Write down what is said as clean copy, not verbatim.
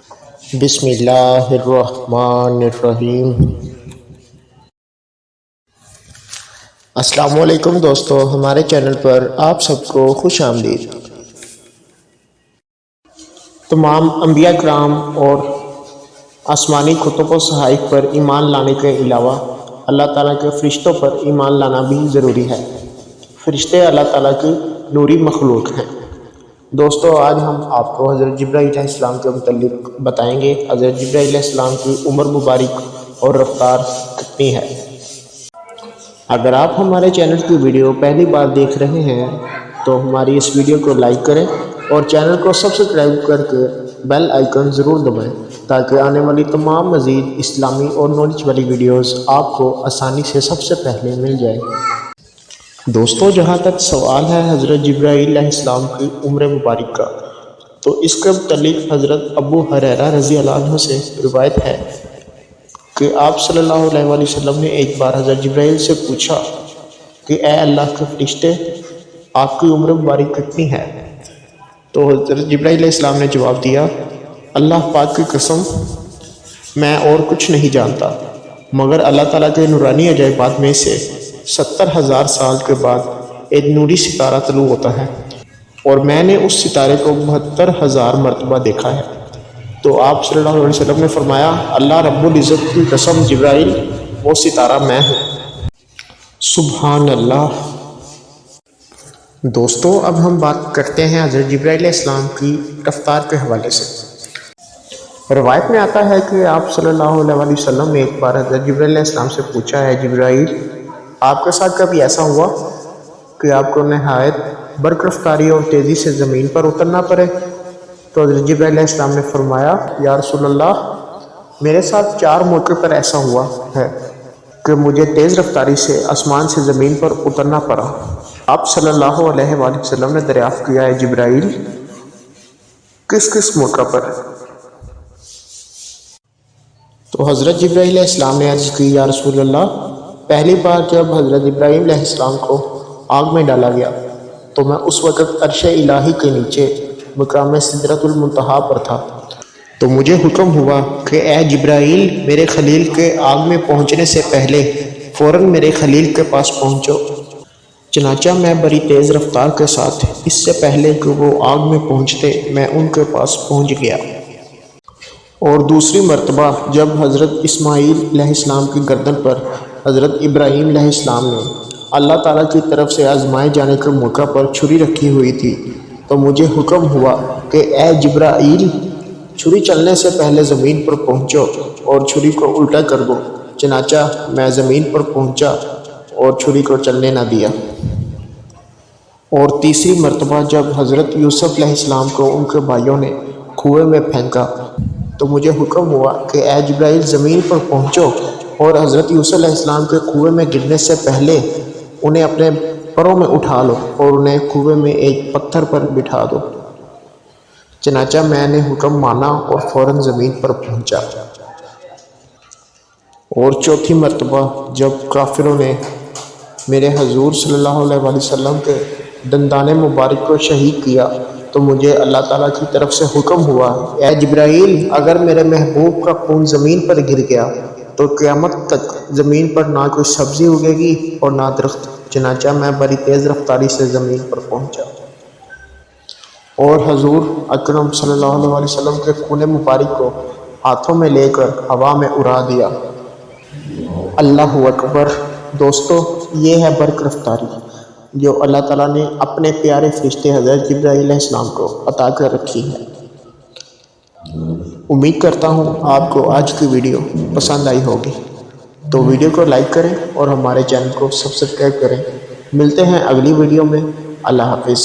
بسم اللہ الرحمن الرحیم۔ السلام علیکم دوستو، ہمارے چینل پر آپ سب کو خوش آمدید۔ تمام انبیاء کرام اور آسمانی کتب و صحائف پر ایمان لانے کے علاوہ اللہ تعالیٰ کے فرشتوں پر ایمان لانا بھی ضروری ہے۔ فرشتے اللہ تعالیٰ کی نوری مخلوق ہیں۔ دوستو، آج ہم آپ کو حضرت جبرائیل علیہ السلام کے متعلق بتائیں گے۔ حضرت جبرائیل علیہ السلام کی عمر مبارک اور رفتار کتنی ہے۔ اگر آپ ہمارے چینل کی ویڈیو پہلی بار دیکھ رہے ہیں تو ہماری اس ویڈیو کو لائک کریں اور چینل کو سبسکرائب کر کے بیل آئیکن ضرور دبائیں تاکہ آنے والی تمام مزید اسلامی اور نالج والی ویڈیوز آپ کو آسانی سے سب سے پہلے مل جائیں۔ دوستو، جہاں تک سوال ہے حضرت جبرائیل علیہ السلام کی عمر مبارک کا، تو اس کے متعلق حضرت ابو ہریرہ رضی اللہ عنہ سے روایت ہے کہ آپ صلی اللہ علیہ وآلہ وسلم نے ایک بار حضرت جبرائیل سے پوچھا کہ اے اللہ کے فرشتے، آپ کی عمر مبارک کتنی ہے؟ تو حضرت جبرائیل علیہ السلام نے جواب دیا، اللہ پاک کی قسم، میں اور کچھ نہیں جانتا مگر اللہ تعالیٰ کے نورانی عجائبات میں سے 70,000 سال کے بعد ایک نوری ستارہ طلوع ہوتا ہے اور میں نے اس ستارے کو 72,000 مرتبہ دیکھا ہے۔ تو آپ صلی اللہ علیہ وسلم نے فرمایا، اللہ رب العزت کی قسم جبرائیل، وہ ستارہ میں ہوں۔ سبحان اللہ۔ دوستو، اب ہم بات کرتے ہیں حضرت جبرائیل علیہ السلام کی رفتار کے حوالے سے۔ روایت میں آتا ہے کہ آپ صلی اللہ علیہ وسلم نے ایک بار حضرت جبرائیل علیہ السلام سے پوچھا ہے، جبرائیل، آپ کے ساتھ کبھی ایسا ہوا کہ آپ کو نہایت برق رفتاری اور تیزی سے زمین پر اترنا پڑے؟ تو حضرت جبرائیل علیہ السلام نے فرمایا، یا رسول اللہ، میرے ساتھ 4 موقع پر ایسا ہوا ہے کہ مجھے تیز رفتاری سے آسمان سے زمین پر اترنا پڑا۔ آپ صلی اللہ علیہ وآلہ وسلم نے دریافت کیا ہے، جبرائیل، کس کس موقع پر؟ تو حضرت جبرائیل علیہ السلام نے عرض کی، یا رسول اللہ، پہلی بار جب حضرت ابراہیم علیہ السلام کو آگ میں ڈالا گیا تو میں اس وقت عرش الہی کے نیچے مقام سدرۃ المنتہا پر تھا، تو مجھے حکم ہوا کہ اے جبرائیل، میرے خلیل کے آگ میں پہنچنے سے پہلے فوراً میرے خلیل کے پاس پہنچو۔ چنانچہ میں بڑی تیز رفتار کے ساتھ اس سے پہلے کہ وہ آگ میں پہنچتے میں ان کے پاس پہنچ گیا۔ اور دوسری مرتبہ جب حضرت اسماعیل علیہ السلام کی گردن پر حضرت ابراہیم علیہ السلام نے اللہ تعالیٰ کی طرف سے آزمائے جانے کے موقع پر چھری رکھی ہوئی تھی، تو مجھے حکم ہوا کہ اے جبرائیل، چھری چلنے سے پہلے زمین پر پہنچو اور چھری کو الٹا کر دو۔ چنانچہ میں زمین پر پہنچا اور چھری کو چلنے نہ دیا۔ اور تیسری مرتبہ جب حضرت یوسف علیہ السلام کو ان کے بھائیوں نے کنویں میں پھینکا تو مجھے حکم ہوا کہ اے جبرائیل، زمین پر پہنچو اور حضرت یوسف علیہ السلام کے کنویں میں گرنے سے پہلے انہیں اپنے پروں میں اٹھا لو اور انہیں کنویں میں ایک پتھر پر بٹھا دو۔ چنانچہ میں نے حکم مانا اور فوراً زمین پر پہنچا۔ اور چوتھی مرتبہ جب کافروں نے میرے حضور صلی اللہ علیہ وآلہ وسلم کے دندان مبارک کو شہید کیا تو مجھے اللہ تعالیٰ کی طرف سے حکم ہوا، اے جبرائیل، اگر میرے محبوب کا خون زمین پر گر گیا تو قیامت تک زمین پر نہ کوئی سبزی اگے گی اور نہ درخت۔ چنانچہ میں بڑی تیز رفتاری سے زمین پر پہنچا اور حضور اکرم صلی اللہ علیہ وسلم کے خون مبارک کو ہاتھوں میں لے کر ہوا میں اڑا دیا۔ اللہ اکبر۔ دوستو، یہ ہے برق رفتاری جو اللہ تعالیٰ نے اپنے پیارے فرشتے حضرت جبرائیل علیہ السلام کو عطا کر رکھی ہے۔ امید کرتا ہوں آپ کو آج کی ویڈیو پسند آئی ہوگی، تو ویڈیو کو لائک کریں اور ہمارے چینل کو سبسکرائب کریں۔ ملتے ہیں اگلی ویڈیو میں۔ اللہ حافظ۔